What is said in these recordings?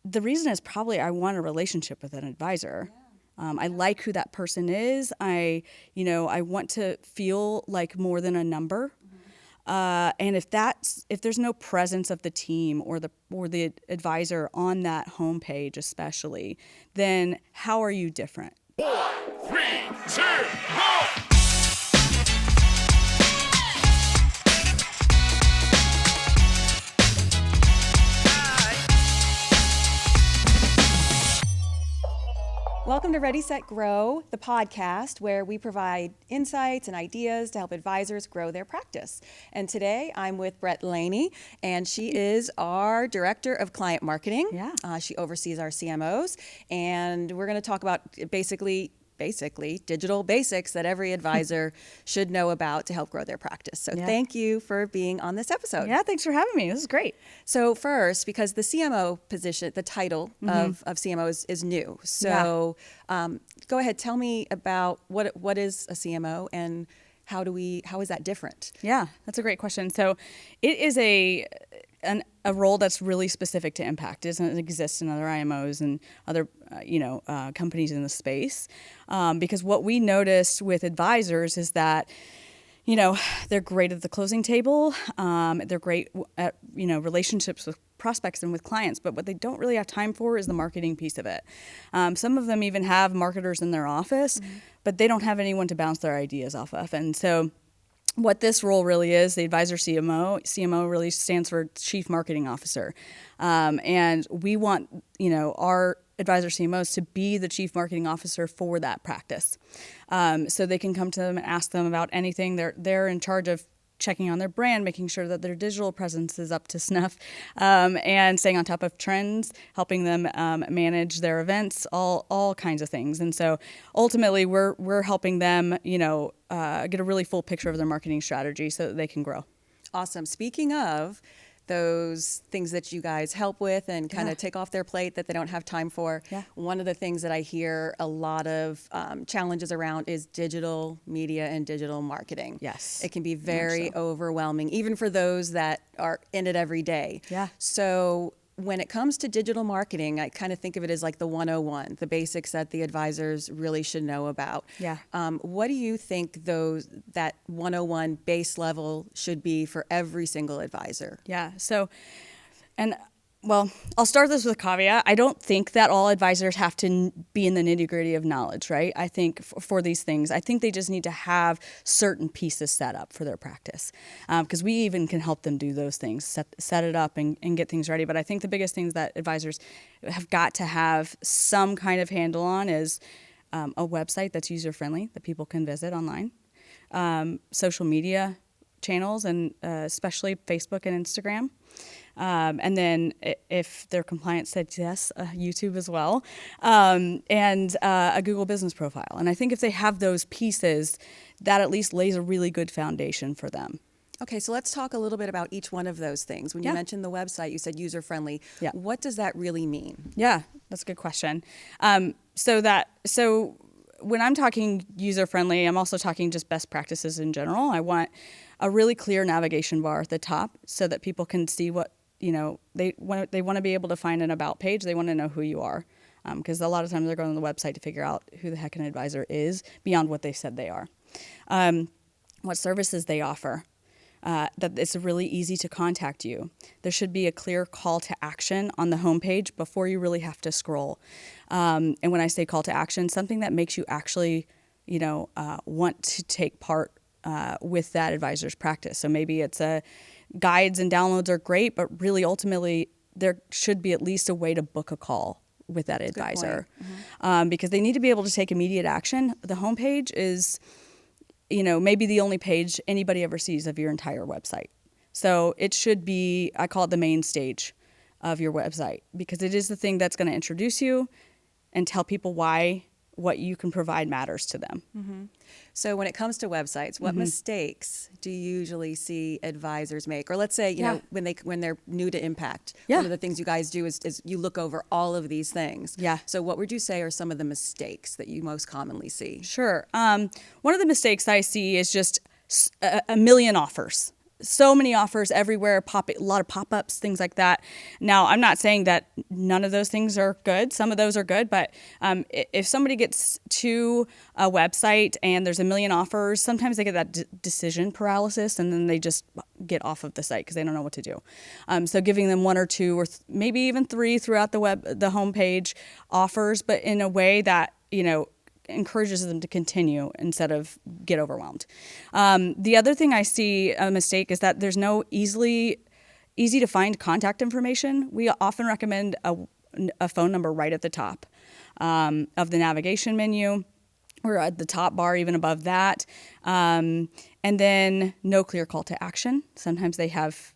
the reason is probably I want a relationship with an advisor. I like who that person is. I want to feel like more than a number. And if there's no presence of the team or the advisor on that homepage, especially, then how are you different? 4, 3, 2, 1. Welcome to Ready, Set, Grow, the podcast where we provide insights and ideas to help advisors grow their practice. And today I'm with Brett Laney, and she is our Director of Client Marketing. Yeah. She oversees our CMOs, and we're going to talk about basically digital basics that every advisor should know about to help grow their practice. So Thank you for being on this episode. Yeah, thanks for having me. This is great. So first, because the CMO position, the title of CMO is new. So go ahead, tell me about what is a CMO and how is that different? Yeah, that's a great question. So it is a role that's really specific to impact. It doesn't exist in other IMOs and other companies in the space, because what we noticed with advisors is that they're great at the closing table. They're great at relationships with prospects and with clients, but what they don't really have time for is the marketing piece of it. Some of them even have marketers in their office, but they don't have anyone to bounce their ideas off of. And so what this role really is, the advisor CMO really stands for Chief Marketing Officer. And we want, our advisor CMOs to be the Chief Marketing Officer for that practice. So they can come to them and ask them about anything. They're in charge of checking on their brand, making sure that their digital presence is up to snuff, and staying on top of trends, helping them manage their events, all kinds of things. And so ultimately we're helping them, get a really full picture of their marketing strategy so that they can grow. Awesome. Speaking of those things that you guys help with and kind of take off their plate that they don't have time for. Yeah. One of the things that I hear a lot of challenges around is digital media and digital marketing. Yes. It can be very overwhelming, even for those that are in it every day. Yeah. So when it comes to digital marketing, I kind of think of it as like the 101, the basics that the advisors really should know about. Yeah. What do you think that 101 base level should be for every single advisor? Yeah. So, I'll start this with a caveat. I don't think that all advisors have to be in the nitty-gritty of knowledge, right? I think for these things, I think they just need to have certain pieces set up for their practice, because we even can help them do those things, set it up and get things ready. But I think the biggest things that advisors have got to have some kind of handle on is a website that's user-friendly that people can visit online, social media channels, and especially Facebook and Instagram. And then if their compliance said yes, YouTube as well, and a Google business profile. And I think if they have those pieces, that at least lays a really good foundation for them. Okay, so let's talk a little bit about each one of those things. When you mentioned the website, you said user-friendly. Yeah. What does that really mean? Yeah, that's a good question. So when I'm talking user-friendly, I'm also talking just best practices in general. I want a really clear navigation bar at the top so that people can see what, they want to be able to find an about page. They want to know who you are, because a lot of times they're going on the website to figure out who the heck an advisor is beyond what they said they are, what services they offer, that it's really easy to contact you. There should be a clear call to action on the homepage before you really have to scroll. And when I say call to action, something that makes you actually, want to take part with that advisor's practice. So maybe it's guides and downloads are great, but really ultimately there should be at least a way to book a call with that advisor, because they need to be able to take immediate action. The homepage is, maybe the only page anybody ever sees of your entire website. So it should be, I call it the main stage of your website, because it is the thing that's going to introduce you and tell people why what you can provide matters to them. Mm-hmm. So when it comes to websites, what mistakes do you usually see advisors make? Or let's say, when they're new to impact, one of the things you guys do is you look over all of these things. Yeah. So what would you say are some of the mistakes that you most commonly see? Sure. One of the mistakes I see is just a million offers so many offers everywhere, a lot of pop-ups, things like that. Now, I'm not saying that none of those things are good. Some of those are good, but if somebody gets to a website and there's a million offers, sometimes they get that decision paralysis, and then they just get off of the site because they don't know what to do. So giving them one or two or maybe even three throughout the homepage offers, but in a way that, encourages them to continue instead of get overwhelmed. The other thing I see a mistake is that there's no easy to find contact information. We often recommend a phone number right at the top of the navigation menu, or at the top bar, even above that. And then no clear call to action. Sometimes they have,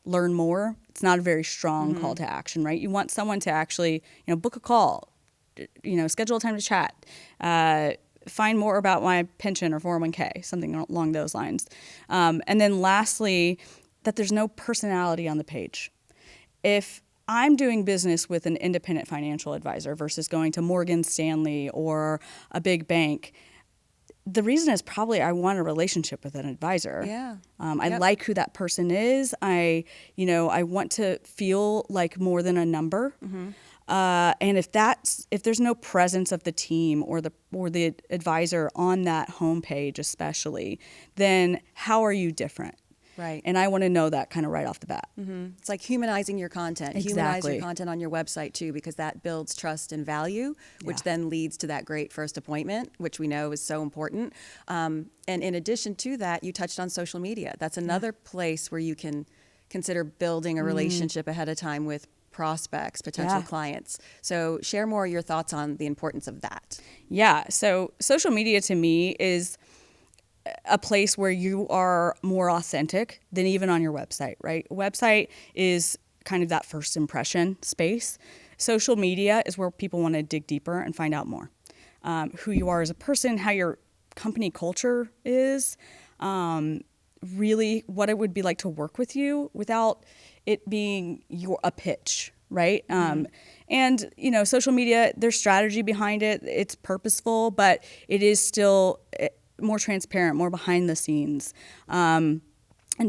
learn more. It's not a very strong call to action, right? You want someone to actually, book a call, schedule a time to chat, find more about my pension or 401k, something along those lines. And then lastly, that there's no personality on the page. If I'm doing business with an independent financial advisor versus going to Morgan Stanley or a big bank, the reason is probably I want a relationship with an advisor. Yeah. I like who that person is. I want to feel like more than a number. And if there's no presence of the team or the advisor on that homepage, especially, then how are you different? Right. And I want to know that kind of right off the bat. It's like humanizing your content. Humanize Exactly. your content on your website too, because that builds trust and value, which then leads to that great first appointment, which we know is so important. And in addition to that, you touched on social media. That's another place where you can consider building a relationship ahead of time with prospects, potential clients. So share more of your thoughts on the importance of that. Yeah. So social media to me is a place where you are more authentic than even on your website, right? Website is kind of that first impression space. Social media is where people want to dig deeper and find out more. Who you are as a person, how your company culture is, really what it would be like to work with you without it being a pitch, right? And, social media, there's strategy behind it. It's purposeful, but it is still more transparent, more behind the scenes. And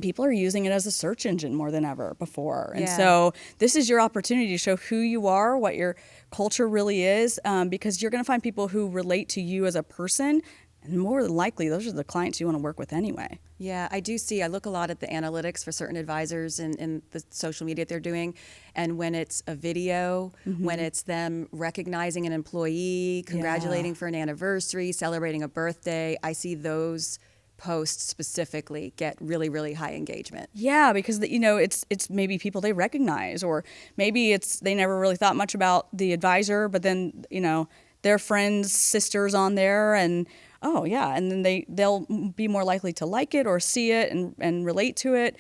people are using it as a search engine more than ever before. And so this is your opportunity to show who you are, what your culture really is, because you're going to find people who relate to you as a person. And more than likely, those are the clients you want to work with anyway. Yeah, I do see. I look a lot at the analytics for certain advisors and the social media they're doing. And when it's a video, when it's them recognizing an employee, congratulating for an anniversary, celebrating a birthday, I see those posts specifically get really, really high engagement. Yeah, because it's maybe people they recognize, or maybe it's they never really thought much about the advisor, but then their friend's sister's on there, and and then they'll be more likely to like it or see it and relate to it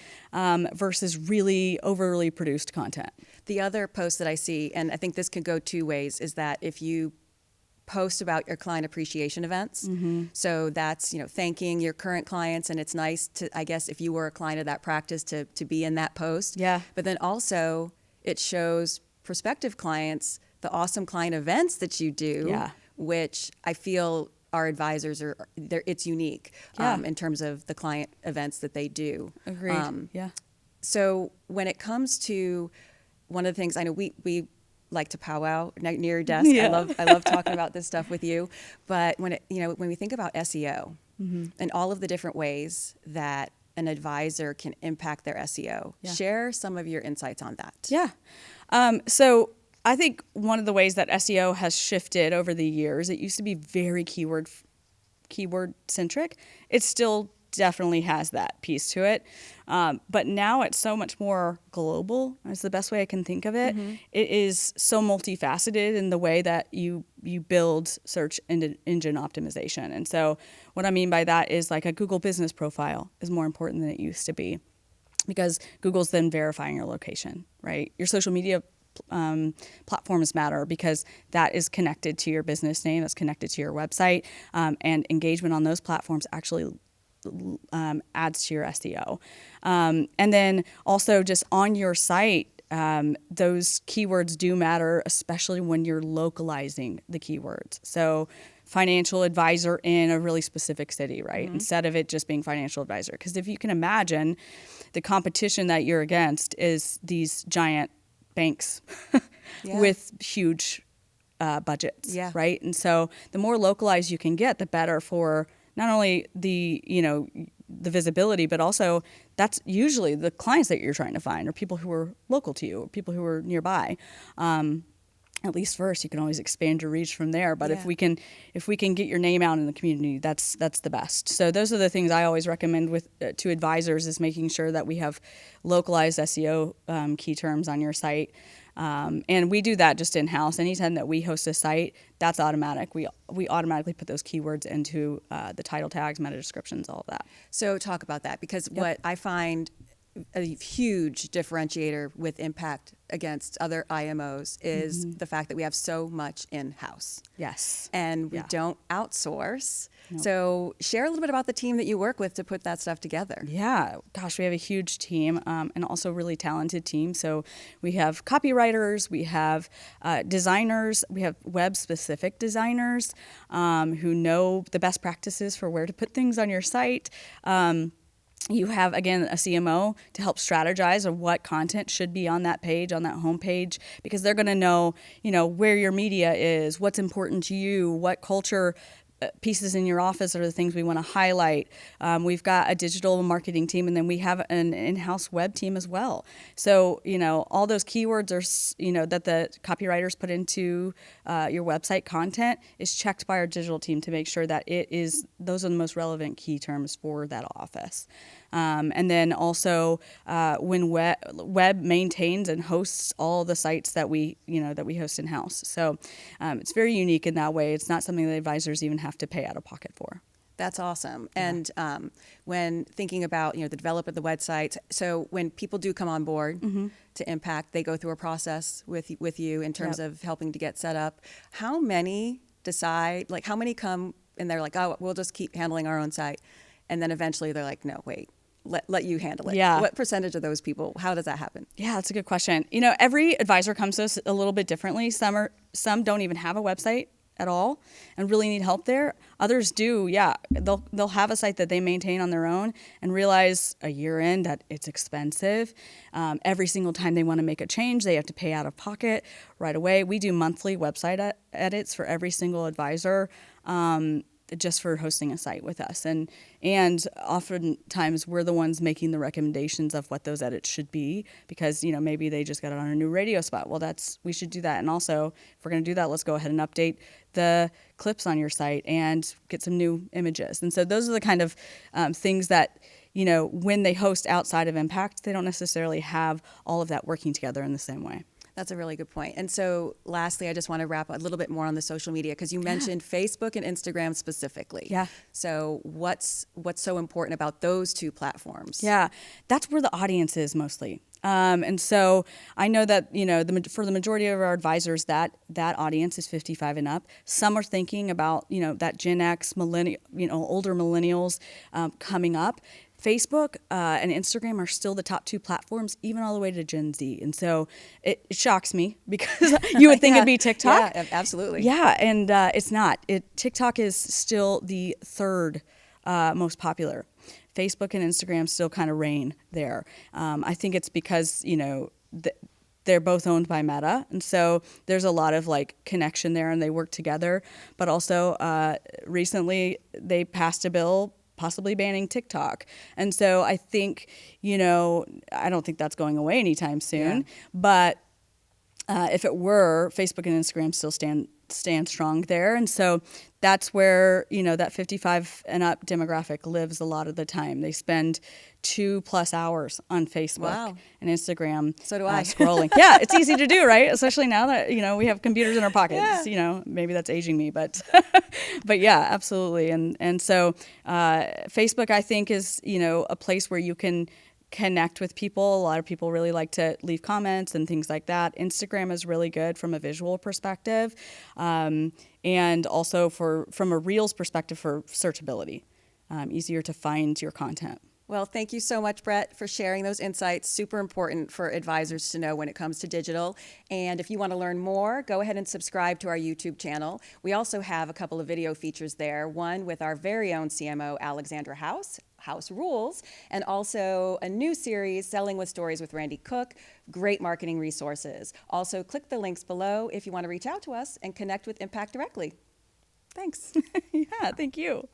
versus really overly produced content. The other post that I see, and I think this could go two ways, is that if you post about your client appreciation events. So that's, thanking your current clients. And it's nice to, I guess, if you were a client of that practice to be in that post. Yeah. But then also it shows prospective clients the awesome client events that you do, which I feel our advisors it's unique in terms of the client events that they do. Agreed. So when it comes to one of the things, I know we like to powwow near your desk. I love talking about this stuff with you. But when we think about SEO and all of the different ways that an advisor can impact their SEO, share some of your insights on that. Yeah. So I think one of the ways that SEO has shifted over the years, it used to be very keyword centric. It still definitely has that piece to it. But now it's so much more global, is the best way I can think of it. It is so multifaceted in the way that you build search engine optimization. And so what I mean by that is like a Google business profile is more important than it used to be, because Google's then verifying your location, right? Your social media platforms matter because that is connected to your business name, that's connected to your website, and engagement on those platforms actually adds to your SEO. And then also just on your site, those keywords do matter, especially when you're localizing the keywords. So financial advisor in a really specific city, right? Instead of it just being financial advisor. Because if you can imagine, the competition that you're against is these giant banks with huge budgets, right? And so the more localized you can get, the better for not only the, the visibility, but also that's usually the clients that you're trying to find, or people who are local to you, or people who are nearby. At least first, you can always expand your reach from there. But if we can get your name out in the community, that's the best. So those are the things I always recommend with to advisors, is making sure that we have localized SEO key terms on your site. And we do that just in-house. Anytime that we host a site, that's automatic. We automatically put those keywords into the title tags, meta descriptions, all of that. So talk about that, because what I find a huge differentiator with Impact against other IMOs is the fact that we have so much in-house. Yes. And we don't outsource. So share a little bit about the team that you work with to put that stuff together. Yeah, gosh, we have a huge team and also really talented team. So we have copywriters, we have designers, we have web-specific designers who know the best practices for where to put things on your site. You have, again, a CMO to help strategize of what content should be on that page, on that homepage, because they're going to know, where your media is, what's important to you, what culture pieces in your office are the things we want to highlight. We've got a digital marketing team, and then we have an in-house web team as well. So, all those keywords are, that the copywriters put into your website content is checked by our digital team to make sure that those are the most relevant key terms for that office. And then also when web maintains and hosts all the sites that we host in-house. So it's very unique in that way. It's not something that advisors even have to pay out of pocket for. That's awesome. And when thinking about the development of the website, so when people do come on board to Impact, they go through a process with you in terms of helping to get set up. How many decide? Like, how many come and they're like, oh, we'll just keep handling our own site, and then eventually they're like, no, wait. Let you handle it. Yeah. What percentage of those people, how does that happen? Yeah, that's a good question. Every advisor comes to us a little bit differently. Some don't even have a website at all and really need help there. Others do, yeah. They'll have a site that they maintain on their own and realize a year in that it's expensive. Every single time they want to make a change, they have to pay out of pocket right away. We do monthly website edits for every single advisor. Just for hosting a site with us. And oftentimes we're the ones making the recommendations of what those edits should be, because, maybe they just got it on a new radio spot. Well, we should do that. And also, if we're going to do that, let's go ahead and update the clips on your site and get some new images. And so those are the kind of things that, when they host outside of Impact, they don't necessarily have all of that working together in the same way. That's a really good point. And so lastly, I just want to wrap a little bit more on the social media, because you mentioned Facebook and Instagram specifically. Yeah. So what's so important about those two platforms? Yeah, that's where the audience is mostly. And so I know that, for the majority of our advisors, that audience is 55 and up. Some are thinking about, that Gen X, older millennials coming up. Facebook and Instagram are still the top two platforms, even all the way to Gen Z. And so it shocks me, because you would think it'd be TikTok. Yeah, absolutely. Yeah, and it's not. TikTok is still the third most popular. Facebook and Instagram still kind of reign there. I think it's because, they're both owned by Meta. And so there's a lot of connection there, and they work together. But also recently they passed a bill possibly banning TikTok. And so I think, I don't think that's going away anytime soon. Yeah. But if it were, Facebook and Instagram still stand strong there. And so that's where, that 55 and up demographic lives a lot of the time. They spend 2+ hours on Facebook and Instagram. So do I. Scrolling. Yeah, it's easy to do, right? Especially now that, we have computers in our pockets. Yeah. Maybe that's aging me, but but yeah, absolutely. And so Facebook, I think, is, a place where you can connect with people. A lot of people really like to leave comments and things like that. Instagram is really good from a visual perspective, and also from a Reels perspective for searchability. Easier to find your content. Well, thank you so much, Brett, for sharing those insights. Super important for advisors to know when it comes to digital. And if you want to learn more, go ahead and subscribe to our YouTube channel. We also have a couple of video features there, one with our very own CMO, Alexandra House Rules, and also a new series, Selling with Stories with Randy Cook. Great marketing resources. Also, click the links below if you want to reach out to us and connect with Impact directly. Thanks. Yeah, thank you.